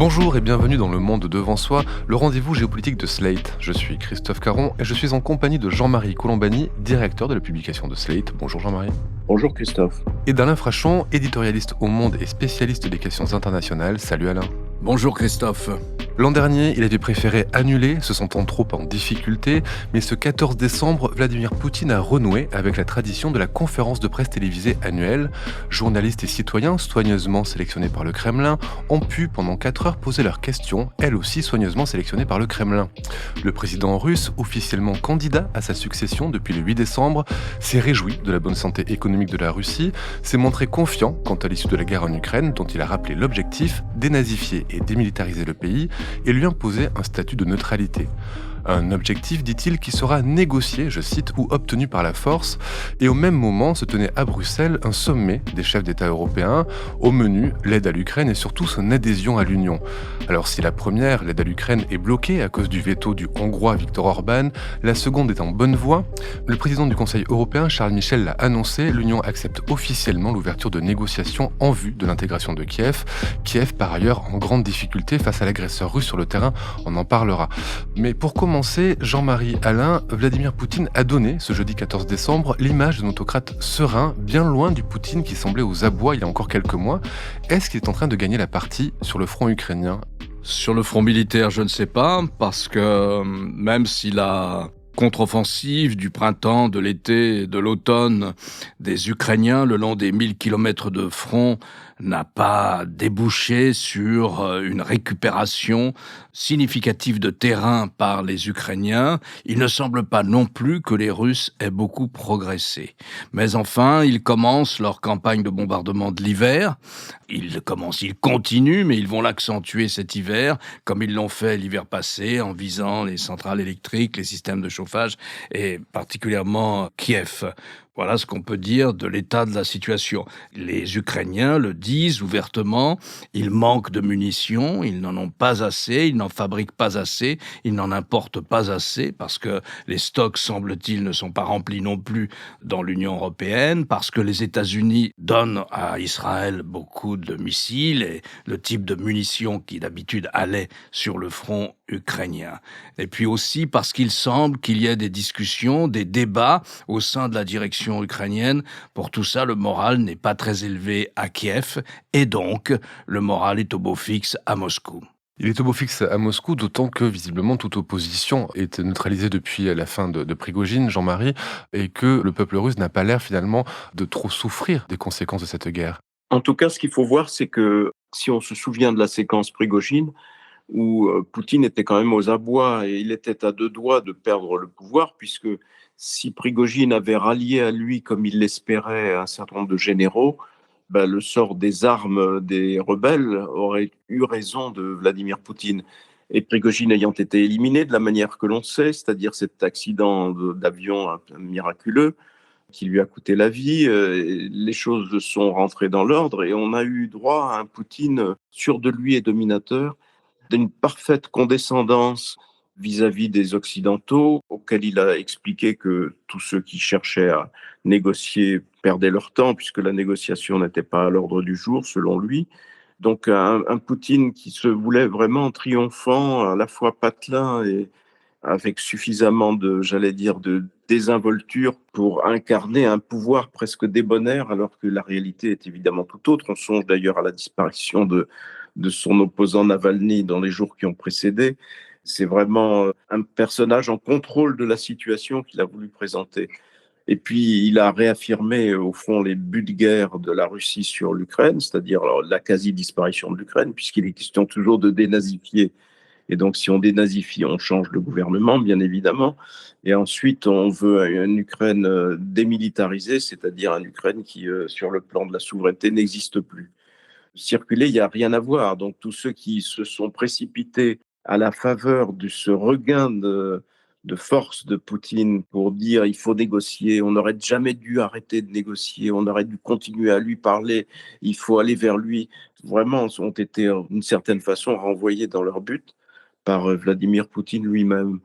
Bonjour et bienvenue dans Le Monde Devant Soi, le rendez-vous géopolitique de Slate. Je suis Christophe Caron et je suis en compagnie de Jean-Marie Colombani, directeur de la publication de Slate. Bonjour Jean-Marie. Bonjour Christophe. Et d'Alain Frachon, éditorialiste au Monde et spécialiste des questions internationales. Salut Alain. Bonjour Christophe. L'an dernier, il avait préféré annuler, se sentant trop en difficulté, mais ce 14 décembre, Vladimir Poutine a renoué avec la tradition de la conférence de presse télévisée annuelle. Journalistes et citoyens, soigneusement sélectionnés par le Kremlin, ont pu pendant 4 heures poser leurs questions, elles aussi soigneusement sélectionnées par le Kremlin. Le président russe, officiellement candidat à sa succession depuis le 8 décembre, s'est réjoui de la bonne santé économique de la Russie, s'est montré confiant quant à l'issue de la guerre en Ukraine, dont il a rappelé l'objectif, dénazifier et démilitariser le pays, et lui imposer un statut de neutralité. Un objectif, dit-il, qui sera négocié, je cite, ou obtenu par la force. Et au même moment se tenait à Bruxelles un sommet des chefs d'État européens. Au menu, l'aide à l'Ukraine et surtout son adhésion à l'Union. Alors si la première, l'aide à l'Ukraine, est bloquée à cause du veto du Hongrois Viktor Orban, la seconde est en bonne voie. Le président du Conseil européen, Charles Michel, l'a annoncé, l'Union accepte officiellement l'ouverture de négociations en vue de l'intégration de Kiev. Kiev, par ailleurs, en grande difficulté face à l'agresseur russe sur le terrain, on en parlera. Mais pour commencer, Jean-Marie, Alain, Vladimir Poutine a donné, ce jeudi 14 décembre, l'image d'un autocrate serein, bien loin du Poutine qui semblait aux abois il y a encore quelques mois. Est-ce qu'il est en train de gagner la partie sur le front ukrainien ? Sur le front militaire, je ne sais pas, parce que même si la contre-offensive du printemps, de l'été, de l'automne des Ukrainiens le long des 1000 kilomètres de front n'a pas débouché sur une récupération significative de terrain par les Ukrainiens, il ne semble pas non plus que les Russes aient beaucoup progressé. Mais enfin, ils commencent leur campagne de bombardement de l'hiver. Ils continuent, mais ils vont l'accentuer cet hiver, comme ils l'ont fait l'hiver passé, en visant les centrales électriques, les systèmes de chauffage, et particulièrement Kiev. Voilà ce qu'on peut dire de l'état de la situation. Les Ukrainiens le disent ouvertement, ils manquent de munitions, ils n'en ont pas assez, ils n'en fabriquent pas assez, ils n'en importent pas assez, parce que les stocks, semble-t-il, ne sont pas remplis non plus dans l'Union européenne, parce que les États-Unis donnent à Israël beaucoup de missiles et le type de munitions qui d'habitude allaient sur le front ukrainien. Et puis aussi parce qu'il semble qu'il y ait des discussions, des débats au sein de la direction ukrainienne. Pour tout ça, le moral n'est pas très élevé à Kiev et donc le moral est au beau fixe à Moscou. Il est au beau fixe à Moscou, d'autant que visiblement toute opposition est neutralisée depuis la fin de Prigojine, Jean-Marie, et que le peuple russe n'a pas l'air finalement de trop souffrir des conséquences de cette guerre. En tout cas, ce qu'il faut voir, c'est que si on se souvient de la séquence Prigojine, où Poutine était quand même aux abois et il était à 2 doigts de perdre le pouvoir, puisque si Prigojine avait rallié à lui, comme il l'espérait, un certain nombre de généraux, le sort des armes des rebelles aurait eu raison de Vladimir Poutine. Et Prigojine ayant été éliminé de la manière que l'on sait, c'est-à-dire cet accident d'avion miraculeux qui lui a coûté la vie, les choses sont rentrées dans l'ordre et on a eu droit à un Poutine sûr de lui et dominateur, d'une parfaite condescendance vis-à-vis des Occidentaux, auxquels il a expliqué que tous ceux qui cherchaient à négocier perdaient leur temps, puisque la négociation n'était pas à l'ordre du jour, selon lui. Donc un Poutine qui se voulait vraiment triomphant, à la fois patelin et avec suffisamment de désinvolture pour incarner un pouvoir presque débonnaire, alors que la réalité est évidemment tout autre. On songe d'ailleurs à la disparition de son opposant Navalny dans les jours qui ont précédé. C'est vraiment un personnage en contrôle de la situation qu'il a voulu présenter. Et puis, il a réaffirmé, au fond, les buts de guerre de la Russie sur l'Ukraine, c'est-à-dire la quasi-disparition de l'Ukraine, puisqu'il est question toujours de dénazifier. Et donc, si on dénazifie, on change le gouvernement, bien évidemment. Et ensuite, on veut une Ukraine démilitarisée, c'est-à-dire une Ukraine qui, sur le plan de la souveraineté, n'existe plus. Circuler, il n'y a rien à voir. Donc, tous ceux qui se sont précipités à la faveur de ce regain de force de Poutine pour dire il faut négocier, on n'aurait jamais dû arrêter de négocier, on aurait dû continuer à lui parler, il faut aller vers lui, vraiment ont été d'une certaine façon renvoyés dans leur but par Vladimir Poutine lui-même.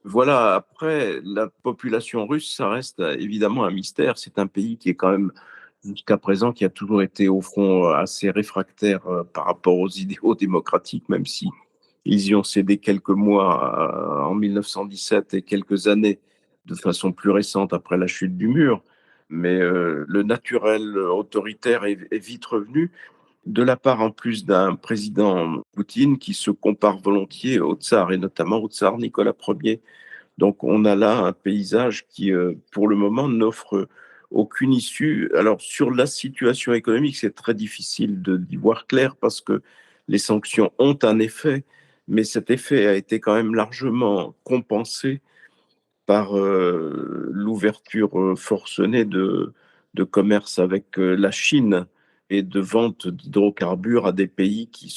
Voilà, après, la population russe, ça reste évidemment un mystère. C'est un pays qui est quand même jusqu'à présent, qui a toujours été au fond assez réfractaire par rapport aux idéaux démocratiques, même si ils y ont cédé quelques mois en 1917 et quelques années de façon plus récente après la chute du mur. Mais le naturel autoritaire est vite revenu, de la part en plus d'un président Poutine qui se compare volontiers au tsar, et notamment au tsar Nicolas Ier. Donc on a là un paysage qui, pour le moment, n'offre aucune issue. Alors sur la situation économique, c'est très difficile d'y voir clair parce que les sanctions ont un effet, mais cet effet a été quand même largement compensé par l'ouverture forcenée de commerce avec la Chine et de vente d'hydrocarbures à des pays qui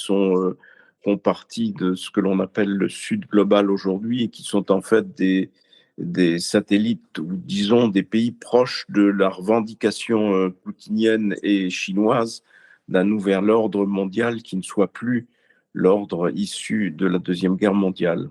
font partie de ce que l'on appelle le Sud global aujourd'hui et qui sont en fait des satellites ou disons des pays proches de la revendication poutinienne et chinoise d'un nouvel ordre mondial qui ne soit plus l'ordre issu de la Deuxième Guerre mondiale.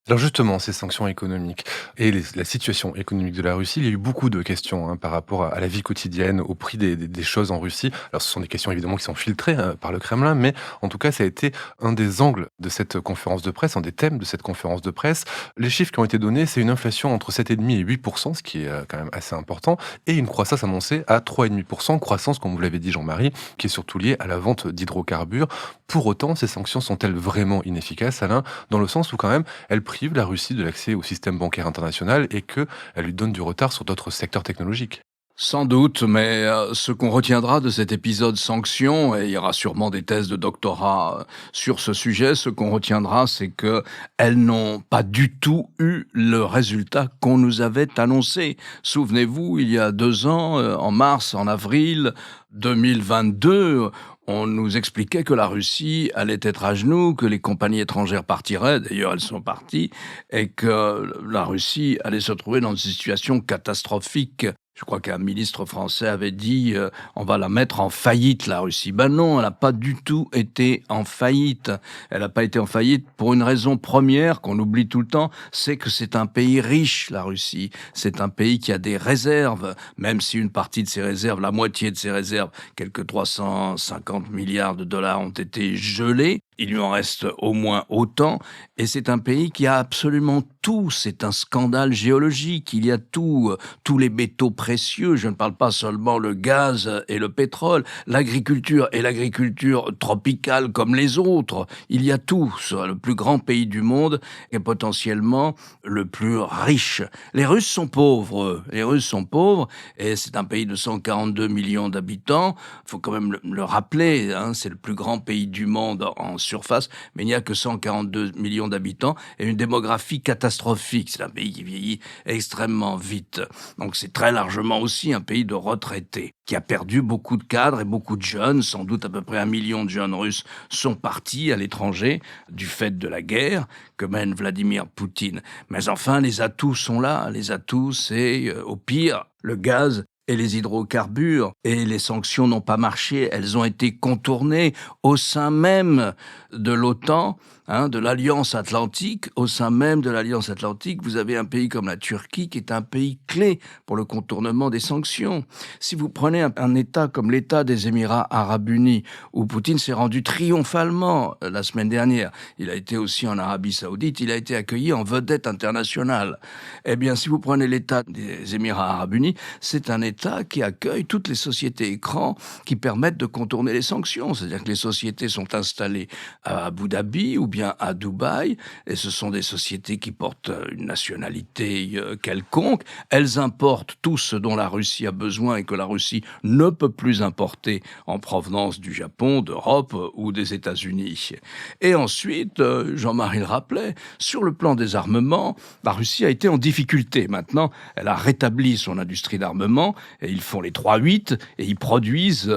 Alors justement, ces sanctions économiques et la situation économique de la Russie, il y a eu beaucoup de questions par rapport à la vie quotidienne, au prix des choses en Russie. Alors ce sont des questions évidemment qui sont filtrées par le Kremlin, mais en tout cas ça a été un des angles de cette conférence de presse, un des thèmes de cette conférence de presse. Les chiffres qui ont été donnés, c'est une inflation entre 7,5 et 8%, ce qui est quand même assez important, et une croissance annoncée à 3,5%, croissance, comme vous l'avez dit Jean-Marie, qui est surtout liée à la vente d'hydrocarbures. Pour autant, ces sanctions sont-elles vraiment inefficaces, Alain, dans le sens où quand même elles prive la Russie de l'accès au système bancaire international et qu'elle lui donne du retard sur d'autres secteurs technologiques? Sans doute, mais ce qu'on retiendra de cet épisode sanctions, et il y aura sûrement des thèses de doctorat sur ce sujet, ce qu'on retiendra, c'est que elles n'ont pas du tout eu le résultat qu'on nous avait annoncé. Souvenez-vous, il y a 2 ans, en mars, en avril 2022, on nous expliquait que la Russie allait être à genoux, que les compagnies étrangères partiraient, d'ailleurs elles sont parties, et que la Russie allait se trouver dans une situation catastrophique. Je crois qu'un ministre français avait dit on va la mettre en faillite, la Russie. Ben non, elle n'a pas du tout été en faillite. Elle n'a pas été en faillite pour une raison première qu'on oublie tout le temps, c'est que c'est un pays riche, la Russie. C'est un pays qui a des réserves, même si une partie de ses réserves, la moitié de ses réserves, quelques 350 milliards de dollars ont été gelés. Il lui en reste au moins autant, et c'est un pays qui a absolument tout. C'est un scandale géologique. Il y a tout, tous les métaux précieux. Je ne parle pas seulement le gaz et le pétrole, l'agriculture et l'agriculture tropicale comme les autres. Il y a tout. C'est le plus grand pays du monde et potentiellement le plus riche. Les Russes sont pauvres. Les Russes sont pauvres, et c'est un pays de 142 millions d'habitants. Il faut quand même le rappeler. C'est le plus grand pays du monde en surface, mais il n'y a que 142 millions d'habitants et une démographie catastrophique. C'est un pays qui vieillit extrêmement vite. Donc c'est très largement aussi un pays de retraités, qui a perdu beaucoup de cadres et beaucoup de jeunes. Sans doute à peu près 1 million de jeunes Russes sont partis à l'étranger du fait de la guerre que mène Vladimir Poutine. Mais enfin, les atouts sont là. Les atouts, c'est au pire le gaz et les hydrocarbures, et les sanctions n'ont pas marché, elles ont été contournées au sein même de l'OTAN, de l'Alliance Atlantique. Au sein même de l'Alliance Atlantique, vous avez un pays comme la Turquie qui est un pays clé pour le contournement des sanctions. Si vous prenez un État comme l'État des Émirats Arabes Unis, où Poutine s'est rendu triomphalement la semaine dernière, il a été aussi en Arabie Saoudite, il a été accueilli en vedette internationale. Eh bien, si vous prenez l'État des Émirats Arabes Unis, c'est un État qui accueille toutes les sociétés écrans qui permettent de contourner les sanctions. C'est-à-dire que les sociétés sont installées à Abu Dhabi ou bien à Dubaï, et ce sont des sociétés qui portent une nationalité quelconque. Elles importent tout ce dont la Russie a besoin et que la Russie ne peut plus importer en provenance du Japon, d'Europe ou des États-Unis. Et ensuite, Jean-Marie le rappelait, sur le plan des armements, la Russie a été en difficulté. Maintenant, elle a rétabli son industrie d'armement, et ils font les 3-8, et ils produisent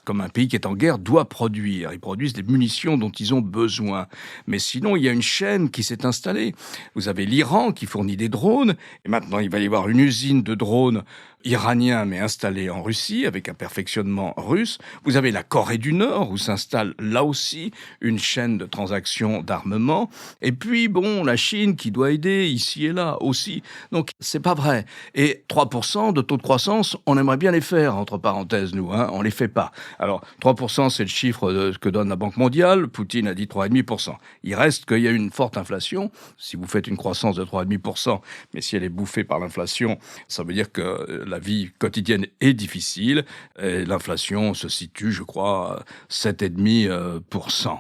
comme un pays qui est en guerre doit produire. Ils produisent des munitions dont ils ont besoin. Mais sinon, il y a une chaîne qui s'est installée. Vous avez l'Iran qui fournit des drones, et maintenant il va y avoir une usine de drones iranien mais installé en Russie avec un perfectionnement russe. Vous avez la Corée du Nord où s'installe là aussi une chaîne de transactions d'armement. Et puis bon, la Chine qui doit aider ici et là aussi. Donc c'est pas vrai. Et 3% de taux de croissance sens, on aimerait bien les faire, entre parenthèses, nous, hein, on les fait pas. Alors, 3%, c'est le chiffre que donne la Banque mondiale. Poutine a dit 3,5%. Il reste qu'il y a une forte inflation. Si vous faites une croissance de 3,5%, mais si elle est bouffée par l'inflation, ça veut dire que la vie quotidienne est difficile. Et l'inflation se situe, je crois, à 7,5%.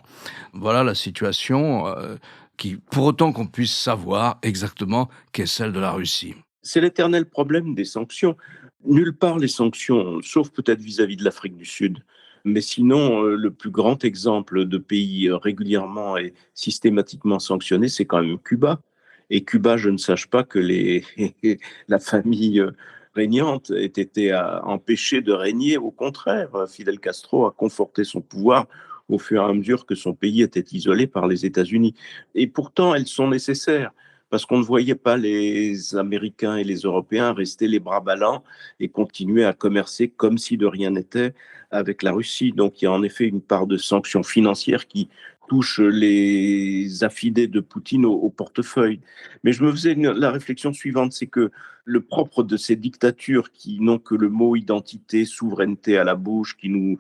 Voilà la situation qui, pour autant qu'on puisse savoir exactement qu'est celle de la Russie. C'est l'éternel problème des sanctions. Nulle part les sanctions, sauf peut-être vis-à-vis de l'Afrique du Sud. Mais sinon, le plus grand exemple de pays régulièrement et systématiquement sanctionné, c'est quand même Cuba. Et Cuba, je ne sache pas que la famille régnante ait été empêchée de régner. Au contraire, Fidel Castro a conforté son pouvoir au fur et à mesure que son pays était isolé par les États-Unis. Et pourtant, elles sont nécessaires parce qu'on ne voyait pas les Américains et les Européens rester les bras ballants et continuer à commercer comme si de rien n'était avec la Russie. Donc il y a en effet une part de sanctions financières qui touche les affidés de Poutine au portefeuille. Mais je me faisais la réflexion suivante, c'est que le propre de ces dictatures qui n'ont que le mot identité, souveraineté à la bouche, qui nous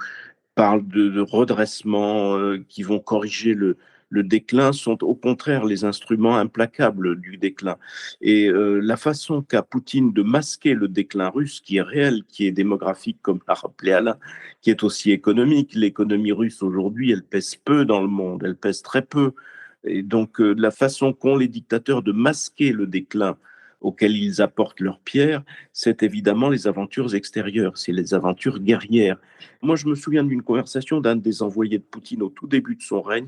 parlent de redressement, qui vont corriger le déclin, sont au contraire les instruments implacables du déclin. Et la façon qu'a Poutine de masquer le déclin russe, qui est réel, qui est démographique, comme l'a rappelé Alain, qui est aussi économique. L'économie russe aujourd'hui, elle pèse peu dans le monde, elle pèse très peu. Et donc, la façon qu'ont les dictateurs de masquer le déclin auquel ils apportent leur pierre, c'est évidemment les aventures extérieures, c'est les aventures guerrières. Moi, je me souviens d'une conversation d'un des envoyés de Poutine au tout début de son règne,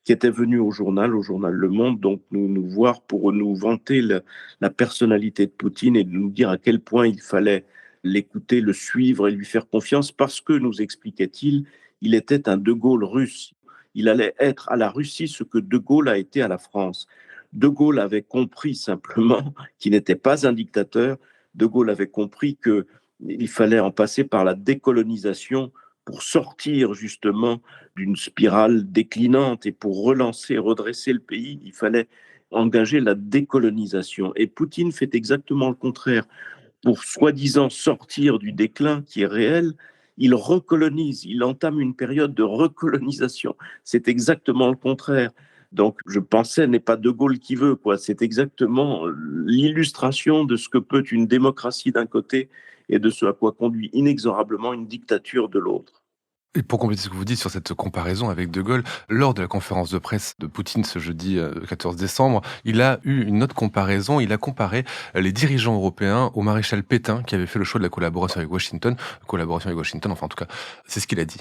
qui était venu au journal Le Monde, donc nous voir pour nous vanter la personnalité de Poutine et de nous dire à quel point il fallait l'écouter, le suivre et lui faire confiance parce que, nous expliquait-il, il était un De Gaulle russe. Il allait être à la Russie ce que De Gaulle a été à la France. De Gaulle avait compris simplement qu'il n'était pas un dictateur. De Gaulle avait compris qu'il fallait en passer par la décolonisation pour sortir justement d'une spirale déclinante et pour relancer, redresser le pays, il fallait engager la décolonisation. Et Poutine fait exactement le contraire. Pour soi-disant sortir du déclin qui est réel, il recolonise, il entame une période de recolonisation. C'est exactement le contraire. Donc, je pensais, n'est pas De Gaulle qui veut, quoi. C'est exactement l'illustration de ce que peut une démocratie d'un côté et de ce à quoi conduit inexorablement une dictature de l'autre. Et pour compléter ce que vous dites sur cette comparaison avec De Gaulle, lors de la conférence de presse de Poutine ce jeudi 14 décembre, il a eu une autre comparaison. Il a comparé les dirigeants européens au maréchal Pétain qui avait fait le choix de la collaboration avec Washington. Collaboration avec Washington, enfin en tout cas, c'est ce qu'il a dit.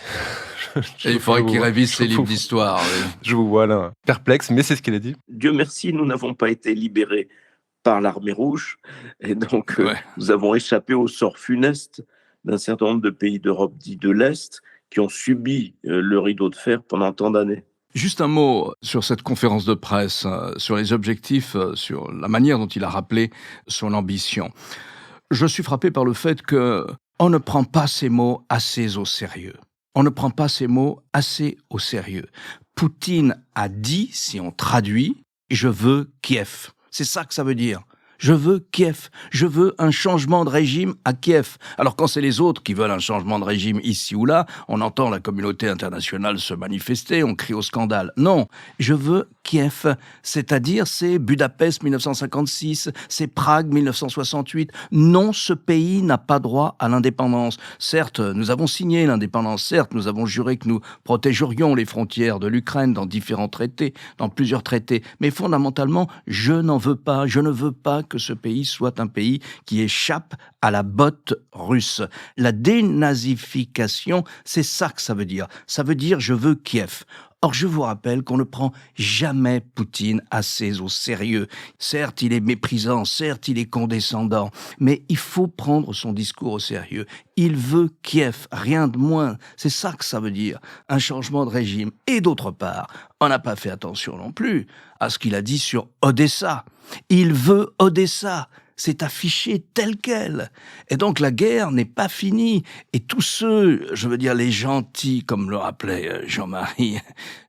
Et il faudrait qu'il révise ses livres d'histoire. Oui. Je vous vois là perplexe, mais c'est ce qu'il a dit. Dieu merci, nous n'avons pas été libérés par l'armée rouge. Et donc, nous avons échappé au sort funeste d'un certain nombre de pays d'Europe dits de l'Est qui ont subi le rideau de fer pendant tant d'années. Juste un mot sur cette conférence de presse, sur les objectifs, sur la manière dont il a rappelé son ambition. Je suis frappé par le fait qu'on ne prend pas ces mots assez au sérieux. On ne prend pas ces mots assez au sérieux. Poutine a dit, si on traduit, « je veux Kiev ». C'est ça que ça veut dire. Je veux Kiev. Je veux un changement de régime à Kiev. Alors quand c'est les autres qui veulent un changement de régime ici ou là, on entend la communauté internationale se manifester, on crie au scandale. Non, je veux Kiev. C'est-à-dire c'est Budapest 1956, c'est Prague 1968. Non, ce pays n'a pas droit à l'indépendance. Certes, nous avons signé l'indépendance. Certes, nous avons juré que nous protégerions les frontières de l'Ukraine dans différents traités, dans plusieurs traités. Mais fondamentalement, je n'en veux pas. Je ne veux pas que ce pays soit un pays qui échappe à la botte russe. La dénazification, c'est ça que ça veut dire. Ça veut dire je veux Kiev. Or, je vous rappelle qu'on ne prend jamais Poutine assez au sérieux. Certes, il est méprisant, certes, il est condescendant, mais il faut prendre son discours au sérieux. Il veut Kiev, rien de moins. C'est ça que ça veut dire, un changement de régime. Et d'autre part, on n'a pas fait attention non plus à ce qu'il a dit sur Odessa. Il veut Odessa. C'est affiché tel quel. Et donc la guerre n'est pas finie. Et tous ceux, je veux dire les gentils, comme le rappelait Jean-Marie,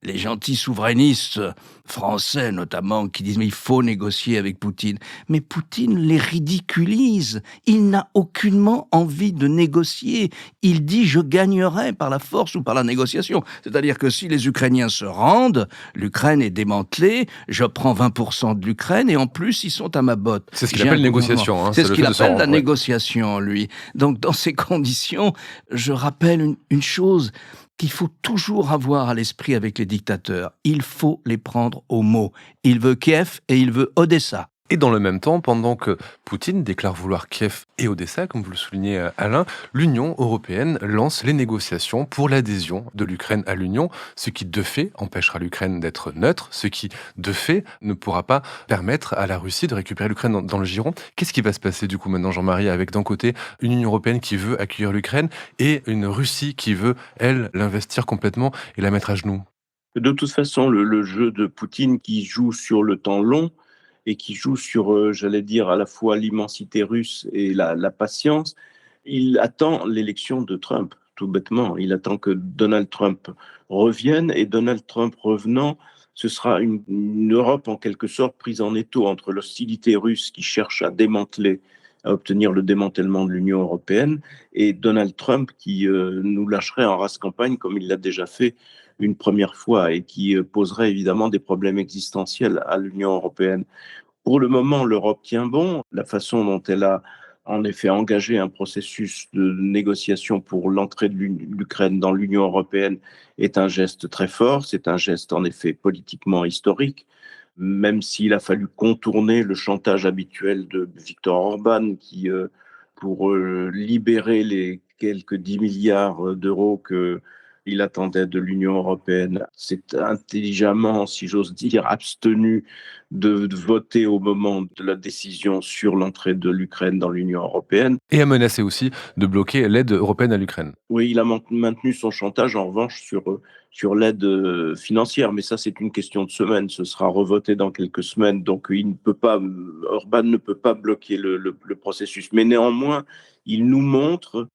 les gentils souverainistes français notamment, qui disent mais il faut négocier avec Poutine. Mais Poutine les ridiculise. Il n'a aucunement envie de négocier. Il dit je gagnerai par la force ou par la négociation. C'est-à-dire que si les Ukrainiens se rendent, l'Ukraine est démantelée, je prends 20% de l'Ukraine et en plus ils sont à ma botte. C'est ce qu'il appelle négociation. C'est ce qu'il appelle la négociation, lui. Donc dans ces conditions, je rappelle une chose qu'il faut toujours avoir à l'esprit avec les dictateurs. Il faut les prendre au mot. Il veut Kiev et il veut Odessa. Et dans le même temps, pendant que Poutine déclare vouloir Kiev et Odessa, comme vous le soulignez Alain, l'Union européenne lance les négociations pour l'adhésion de l'Ukraine à l'Union, ce qui de fait empêchera l'Ukraine d'être neutre, ce qui de fait ne pourra pas permettre à la Russie de récupérer l'Ukraine dans le giron. Qu'est-ce qui va se passer du coup maintenant, Jean-Marie, avec d'un côté une Union européenne qui veut accueillir l'Ukraine et une Russie qui veut, elle, l'investir complètement et la mettre à genoux? De toute façon, le jeu de Poutine qui joue sur le temps long et qui joue sur, j'allais dire, à la fois l'immensité russe et la patience, il attend l'élection de Trump, tout bêtement. Il attend que Donald Trump revienne et Donald Trump revenant, ce sera une Europe en quelque sorte prise en étau entre l'hostilité russe qui cherche à obtenir le démantèlement de l'Union européenne et Donald Trump qui nous lâcherait en race campagne comme il l'a déjà fait une première fois et qui poserait évidemment des problèmes existentiels à l'Union européenne. Pour le moment, l'Europe tient bon. La façon dont elle a en effet engagé un processus de négociation pour l'entrée de l'Ukraine dans l'Union européenne est un geste très fort. C'est un geste en effet politiquement historique, même s'il a fallu contourner le chantage habituel de Viktor Orban qui, pour libérer les quelques 10 milliards d'euros qu'il attendait de l'Union européenne, s'est intelligemment, si j'ose dire, abstenu de voter au moment de la décision sur l'entrée de l'Ukraine dans l'Union européenne. Et a menacé aussi de bloquer l'aide européenne à l'Ukraine. Oui, il a maintenu son chantage en revanche sur l'aide financière, mais ça c'est une question de semaines, ce sera revoté dans quelques semaines, donc Orban ne peut pas bloquer le processus. Mais néanmoins, il nous montre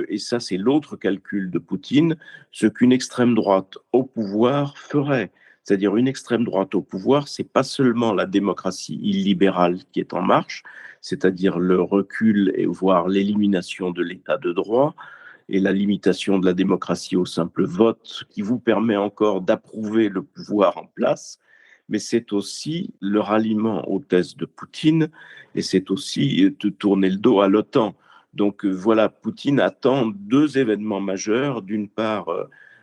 et ça c'est l'autre calcul de Poutine, ce qu'une extrême droite au pouvoir ferait. C'est-à-dire une extrême droite au pouvoir, c'est pas seulement la démocratie illibérale qui est en marche, c'est-à-dire le recul et voire l'élimination de l'état de droit et la limitation de la démocratie au simple vote qui vous permet encore d'approuver le pouvoir en place, mais c'est aussi le ralliement aux thèses de Poutine et c'est aussi de tourner le dos à l'OTAN. Donc voilà, Poutine attend deux événements majeurs. D'une part,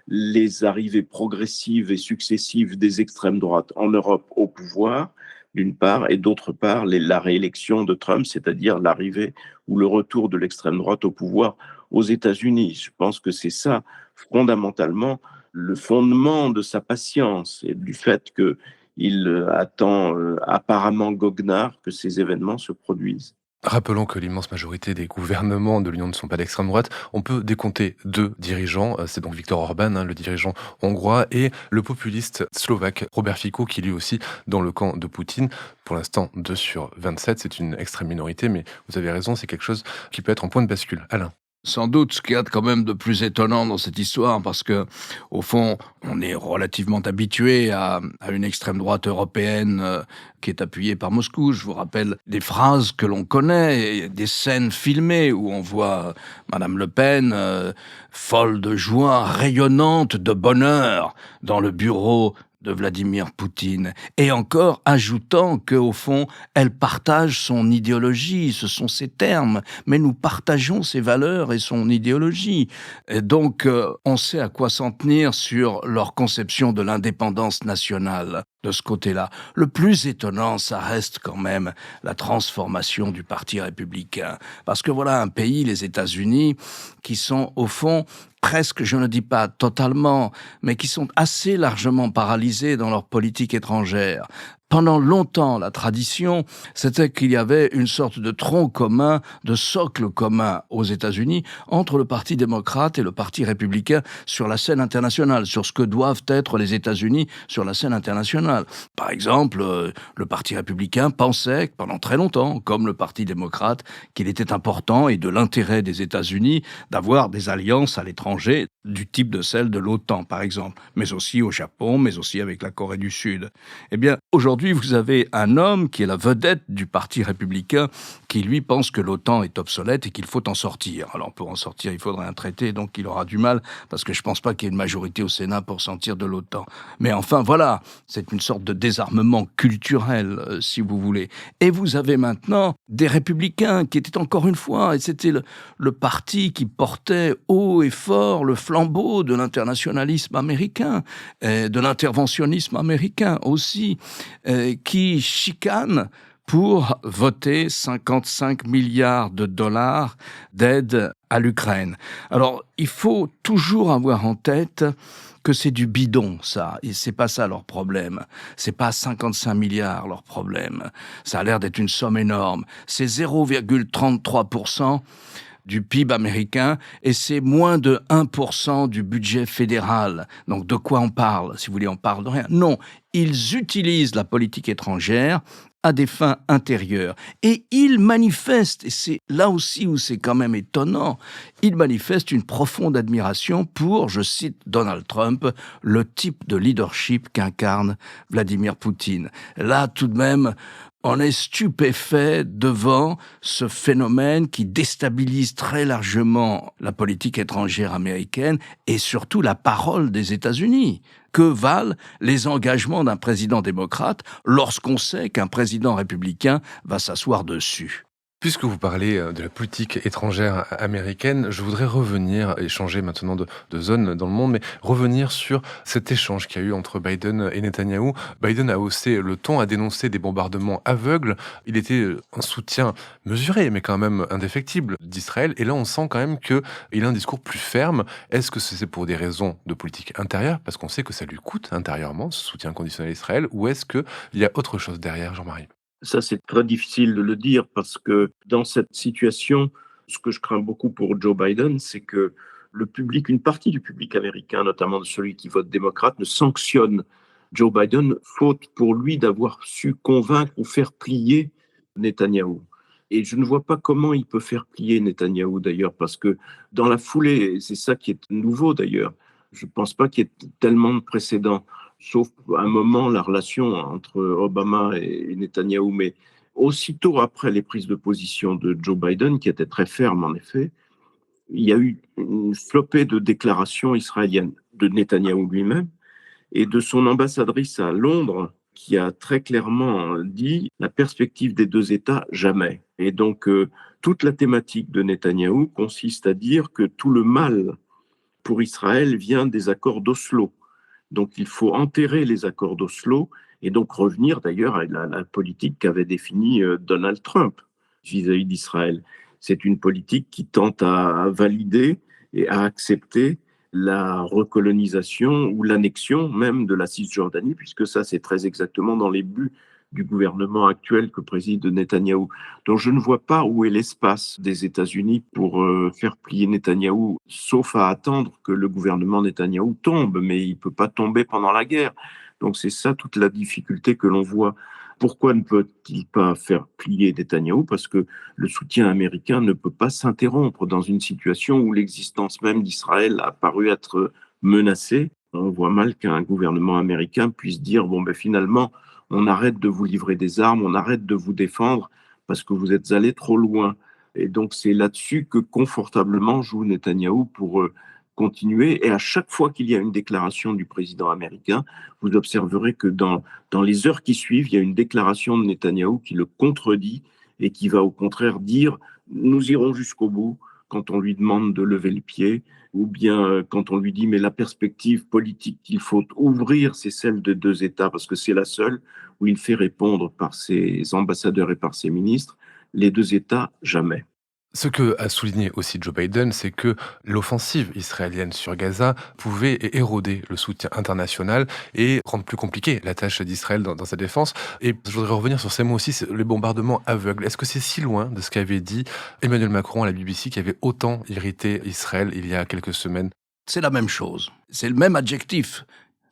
les arrivées progressives et successives des extrêmes droites en Europe au pouvoir, d'une part, et d'autre part, la réélection de Trump, c'est-à-dire l'arrivée ou le retour de l'extrême droite au pouvoir aux États-Unis. Je pense que c'est ça, fondamentalement, le fondement de sa patience et du fait qu'il attend apparemment goguenard que ces événements se produisent. Rappelons que l'immense majorité des gouvernements de l'Union ne sont pas d'extrême droite. On peut décompter deux dirigeants, c'est donc Viktor Orban, le dirigeant hongrois, et le populiste slovaque Robert Fico, qui lui aussi dans le camp de Poutine. Pour l'instant, 2 sur 27, c'est une extrême minorité, mais vous avez raison, c'est quelque chose qui peut être en point de bascule. Alain. Sans doute ce qu'il y a quand même de plus étonnant dans cette histoire, parce que au fond, on est relativement habitué à une extrême droite européenne qui est appuyée par Moscou. Je vous rappelle des phrases que l'on connaît, des scènes filmées où on voit Madame Le Pen folle de joie, rayonnante de bonheur dans le bureau de Vladimir Poutine, et encore ajoutant qu'au fond, elle partage son idéologie, ce sont ses termes, mais nous partageons ses valeurs et son idéologie. Et donc, on sait à quoi s'en tenir sur leur conception de l'indépendance nationale de ce côté-là. Le plus étonnant, ça reste quand même la transformation du Parti républicain. Parce que voilà un pays, les États-Unis, qui sont au fond presque, je ne dis pas totalement, mais qui sont assez largement paralysés dans leur politique étrangère. Pendant longtemps, la tradition, c'était qu'il y avait une sorte de tronc commun, de socle commun aux États-Unis entre le Parti démocrate et le Parti républicain sur la scène internationale, sur ce que doivent être les États-Unis sur la scène internationale. Par exemple, le Parti républicain pensait pendant très longtemps, comme le Parti démocrate, qu'il était important et de l'intérêt des États-Unis d'avoir des alliances à l'étranger du type de celle de l'OTAN, par exemple, mais aussi au Japon, mais aussi avec la Corée du Sud. Eh bien, aujourd'hui, vous avez un homme qui est la vedette du Parti républicain qui, lui, pense que l'OTAN est obsolète et qu'il faut en sortir. Alors, pour en sortir, il faudrait un traité, donc il aura du mal, parce que je ne pense pas qu'il y ait une majorité au Sénat pour sortir de l'OTAN. Mais enfin, voilà, c'est une sorte de désarmement culturel, si vous voulez. Et vous avez maintenant des républicains qui étaient encore une fois, et c'était le parti qui portait haut et fort le flambeau de l'internationalisme américain, et de l'interventionnisme américain aussi, qui chicane pour voter 55 milliards de dollars d'aide à l'Ukraine. Alors, il faut toujours avoir en tête que c'est du bidon, ça. Et c'est pas ça leur problème. C'est pas 55 milliards leur problème. Ça a l'air d'être une somme énorme. C'est 0,33% du PIB américain et c'est moins de 1% du budget fédéral. Donc de quoi on parle? Si vous voulez, on parle de rien. Non, ils utilisent la politique étrangère à des fins intérieures. Et ils manifestent, et c'est là aussi où c'est quand même étonnant, ils manifestent une profonde admiration pour, je cite Donald Trump, le type de leadership qu'incarne Vladimir Poutine. Là, tout de même, on est stupéfait devant ce phénomène qui déstabilise très largement la politique étrangère américaine et surtout la parole des États-Unis. Que valent les engagements d'un président démocrate lorsqu'on sait qu'un président républicain va s'asseoir dessus ? Puisque vous parlez de la politique étrangère américaine, je voudrais revenir et changer maintenant de zone dans le monde, mais revenir sur cet échange qu'il y a eu entre Biden et Netanyahou. Biden a haussé le ton, a dénoncé des bombardements aveugles. Il était un soutien mesuré, mais quand même indéfectible d'Israël. Et là, on sent quand même qu'il a un discours plus ferme. Est-ce que c'est pour des raisons de politique intérieure, parce qu'on sait que ça lui coûte intérieurement, ce soutien conditionnel à Israël, ou est-ce qu'il y a autre chose derrière, Jean-Marie ? Ça, c'est très difficile de le dire parce que dans cette situation, ce que je crains beaucoup pour Joe Biden, c'est que le public, une partie du public américain, notamment de celui qui vote démocrate, ne sanctionne Joe Biden, faute pour lui d'avoir su convaincre ou faire plier Netanyahou. Et je ne vois pas comment il peut faire plier Netanyahou d'ailleurs, parce que dans la foulée, c'est ça qui est nouveau d'ailleurs, je ne pense pas qu'il y ait tellement de précédents, sauf à un moment la relation entre Obama et Netanyahou. Mais aussitôt après les prises de position de Joe Biden, qui étaient très fermes en effet, il y a eu une flopée de déclarations israéliennes de Netanyahou lui-même et de son ambassadrice à Londres, qui a très clairement dit la perspective des deux États, jamais. Et donc, toute la thématique de Netanyahou consiste à dire que tout le mal pour Israël vient des accords d'Oslo. Donc, il faut enterrer les accords d'Oslo et donc revenir d'ailleurs à la politique qu'avait définie Donald Trump vis-à-vis d'Israël. C'est une politique qui tente à valider et à accepter la recolonisation ou l'annexion même de la Cisjordanie, puisque ça, c'est très exactement dans les buts du gouvernement actuel que préside Netanyahou. Donc je ne vois pas où est l'espace des États-Unis pour faire plier Netanyahou, sauf à attendre que le gouvernement Netanyahou tombe, mais il ne peut pas tomber pendant la guerre. Donc c'est ça toute la difficulté que l'on voit. Pourquoi ne peut-il pas faire plier Netanyahou? Parce que le soutien américain ne peut pas s'interrompre dans une situation où l'existence même d'Israël a paru être menacée. On voit mal qu'un gouvernement américain puisse dire, bon ben finalement, on arrête de vous livrer des armes, on arrête de vous défendre parce que vous êtes allés trop loin. Et donc c'est là-dessus que confortablement joue Netanyahou pour continuer. Et à chaque fois qu'il y a une déclaration du président américain, vous observerez que dans les heures qui suivent, il y a une déclaration de Netanyahou qui le contredit et qui va au contraire dire « nous irons jusqu'au bout » quand on lui demande de lever le pied, ou bien quand on lui dit « mais la perspective politique qu'il faut ouvrir, c'est celle de deux États, parce que c'est la seule où il fait répondre par ses ambassadeurs et par ses ministres, les deux États, jamais ». Ce que a souligné aussi Joe Biden, c'est que l'offensive israélienne sur Gaza pouvait éroder le soutien international et rendre plus compliquée la tâche d'Israël dans sa défense. Et je voudrais revenir sur ces mots aussi, c'est les bombardements aveugles. Est-ce que c'est si loin de ce qu'avait dit Emmanuel Macron à la BBC, qui avait autant irrité Israël il y a quelques semaines? C'est la même chose. C'est le même adjectif,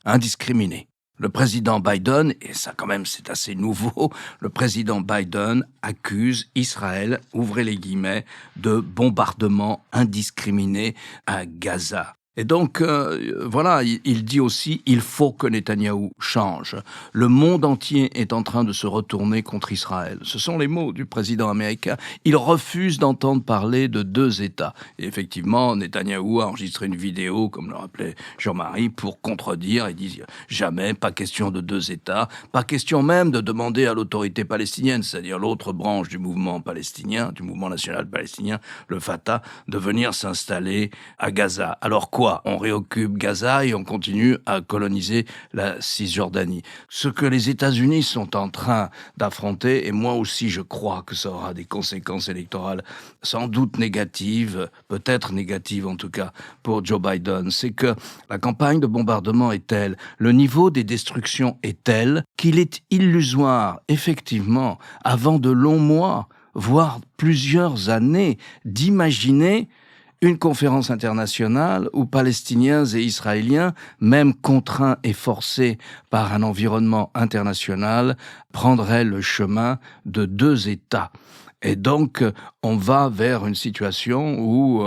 indiscriminé. Le président Biden, et ça quand même c'est assez nouveau, le président Biden accuse Israël, ouvrez les guillemets, de bombardement indiscriminé à Gaza. Et donc, voilà, il dit aussi, il faut que Netanyahou change. Le monde entier est en train de se retourner contre Israël. Ce sont les mots du président américain. Il refuse d'entendre parler de 2 États. Et effectivement, Netanyahou a enregistré une vidéo, comme le rappelait Jean-Marie, pour contredire. Il dit jamais, pas question de 2 États, pas question même de demander à l'autorité palestinienne, c'est-à-dire l'autre branche du mouvement palestinien, du mouvement national palestinien, le Fatah, de venir s'installer à Gaza. Alors quoi ? On réoccupe Gaza et on continue à coloniser la Cisjordanie. Ce que les États-Unis sont en train d'affronter, et moi aussi je crois que ça aura des conséquences électorales sans doute négatives, peut-être négatives en tout cas pour Joe Biden, c'est que la campagne de bombardement est telle, le niveau des destructions est tel qu'il est illusoire, effectivement, avant de longs mois, voire plusieurs années, d'imaginer une conférence internationale où Palestiniens et Israéliens, même contraints et forcés par un environnement international, prendraient le chemin de 2 États. Et donc, on va vers une situation où,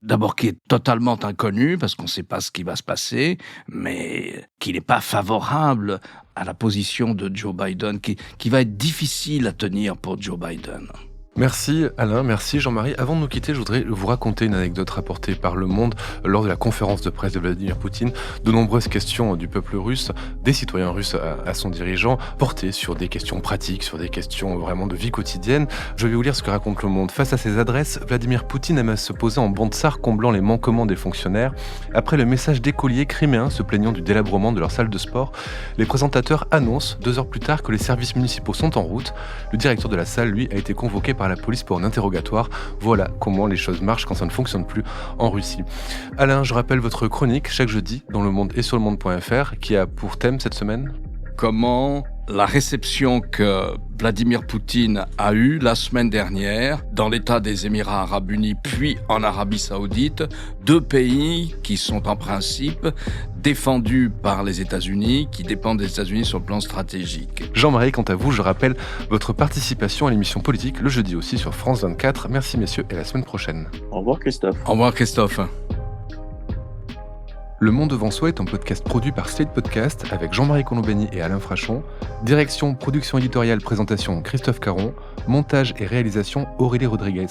d'abord, qui est totalement inconnue, parce qu'on ne sait pas ce qui va se passer, mais qui n'est pas favorable à la position de Joe Biden, qui va être difficile à tenir pour Joe Biden. Merci Alain, merci Jean-Marie. Avant de nous quitter, je voudrais vous raconter une anecdote rapportée par Le Monde lors de la conférence de presse de Vladimir Poutine. De nombreuses questions du peuple russe, des citoyens russes à son dirigeant, portées sur des questions pratiques, sur des questions vraiment de vie quotidienne. Je vais vous lire ce que raconte Le Monde. Face à ces adresses, Vladimir Poutine aime à se poser en bon tsar, comblant les manquements des fonctionnaires. Après le message d'écoliers criméens se plaignant du délabrement de leur salle de sport, les présentateurs annoncent 2 heures plus tard que les services municipaux sont en route. Le directeur de la salle, lui, a été convoqué par la police pour un interrogatoire. Voilà comment les choses marchent quand ça ne fonctionne plus en Russie. Alain, je rappelle votre chronique chaque jeudi dans Le Monde et sur lemonde.fr qui a pour thème cette semaine comment la réception que Vladimir Poutine a eue la semaine dernière dans l'État des Émirats Arabes Unis puis en Arabie Saoudite, 2 pays qui sont en principe défendus par les États-Unis, qui dépendent des États-Unis sur le plan stratégique. Jean-Marie, quant à vous, je rappelle votre participation à l'émission politique le jeudi aussi sur France 24. Merci messieurs et à la semaine prochaine. Au revoir Christophe. Au revoir Christophe. Le Monde devant soi est un podcast produit par Slate Podcast avec Jean-Marie Colombani et Alain Frachon. Direction, production éditoriale, présentation Christophe Caron. Montage et réalisation Aurélie Rodriguez.